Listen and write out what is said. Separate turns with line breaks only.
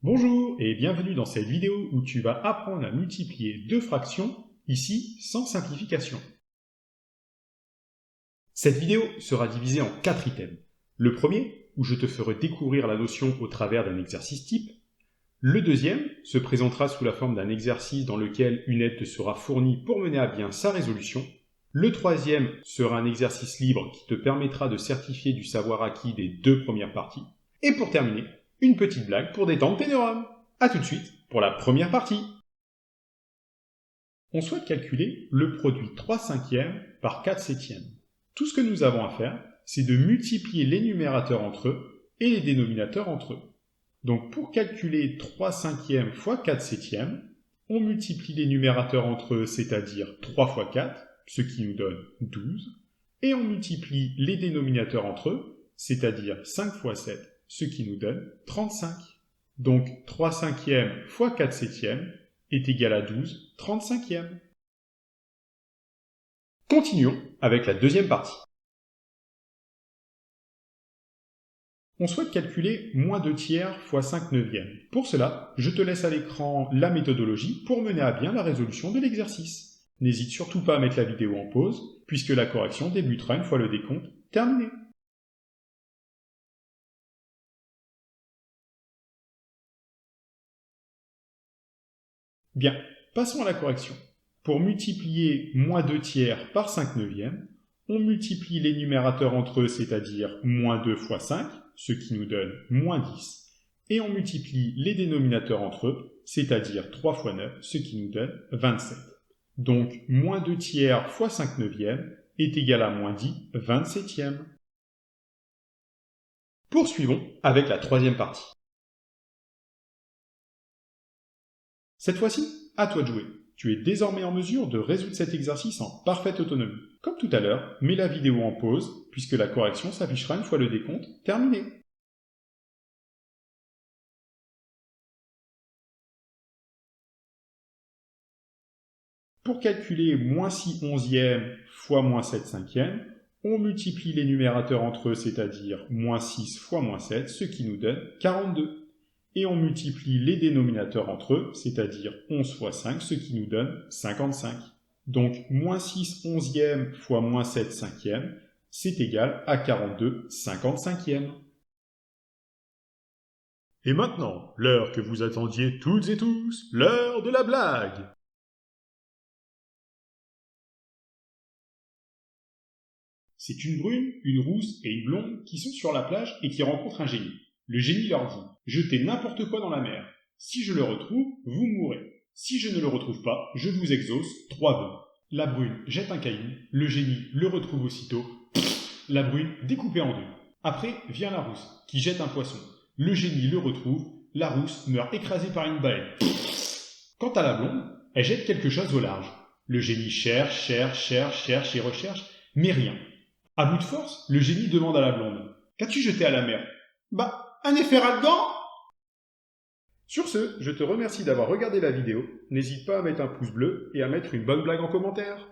Bonjour et bienvenue dans cette vidéo où tu vas apprendre à multiplier deux fractions, ici sans simplification. Cette vidéo sera divisée en 4 items. Le premier, où je te ferai découvrir la notion au travers d'un exercice type. Le deuxième se présentera sous la forme d'un exercice dans lequel une aide te sera fournie pour mener à bien sa résolution. Le troisième sera un exercice libre qui te permettra de certifier du savoir acquis des deux premières parties. Et pour terminer, une petite blague pour détendre tes neurones. A tout de suite pour la première partie. On souhaite calculer le produit 3 cinquièmes par 4 septièmes. Tout ce que nous avons à faire, c'est de multiplier les numérateurs entre eux et les dénominateurs entre eux. Donc pour calculer 3 cinquièmes fois 4 septièmes, on multiplie les numérateurs entre eux, c'est-à-dire 3 fois 4, ce qui nous donne 12, et on multiplie les dénominateurs entre eux, c'est-à-dire 5 fois 7, ce qui nous donne 35. Donc 3 cinquièmes fois 4 septièmes est égal à 12 35e. Continuons avec la deuxième partie. On souhaite calculer moins 2 tiers fois 5 neuvièmes. Pour cela, je te laisse à l'écran la méthodologie pour mener à bien la résolution de l'exercice. N'hésite surtout pas à mettre la vidéo en pause, puisque la correction débutera une fois le décompte terminé. Bien, passons à la correction. Pour multiplier moins 2 tiers par 5 neuvièmes, on multiplie les numérateurs entre eux, c'est-à-dire moins 2 fois 5, ce qui nous donne moins 10, et on multiplie les dénominateurs entre eux, c'est-à-dire 3 fois 9, ce qui nous donne 27. Donc, moins 2 tiers fois 5 neuvièmes est égal à moins 10 27e. Poursuivons avec la troisième partie. Cette fois-ci, à toi de jouer. Tu es désormais en mesure de résoudre cet exercice en parfaite autonomie. Comme tout à l'heure, mets la vidéo en pause, puisque la correction s'affichera une fois le décompte terminé. Pour calculer moins 6 onzièmes fois moins 7 cinquièmes, on multiplie les numérateurs entre eux, c'est-à-dire moins 6 fois moins 7, ce qui nous donne 42. Et on multiplie les dénominateurs entre eux, c'est-à-dire 11 fois 5, ce qui nous donne 55. Donc, moins 6 onzièmes fois moins 7 cinquièmes, c'est égal à 42 55e. Et maintenant, l'heure que vous attendiez toutes et tous, l'heure de la blague. C'est une brune, une rousse et une blonde qui sont sur la plage et qui rencontrent un génie. Le génie leur dit « Jetez n'importe quoi dans la mer. Si je le retrouve, vous mourrez. Si je ne le retrouve pas, je vous exauce 3 vœux. » La brune jette un caillou, le génie le retrouve aussitôt, la brune découpée en deux. Après vient la rousse, qui jette un poisson. Le génie le retrouve, la rousse meurt écrasée par une baleine. Quant à la blonde, elle jette quelque chose au large. Le génie cherche et recherche, mais rien. À bout de force, le génie demande à la blonde « Qu'as-tu jeté à la mer ?»« Bah, un efferalgan !» Sur ce, je te remercie d'avoir regardé la vidéo. N'hésite pas à mettre un pouce bleu et à mettre une bonne blague en commentaire.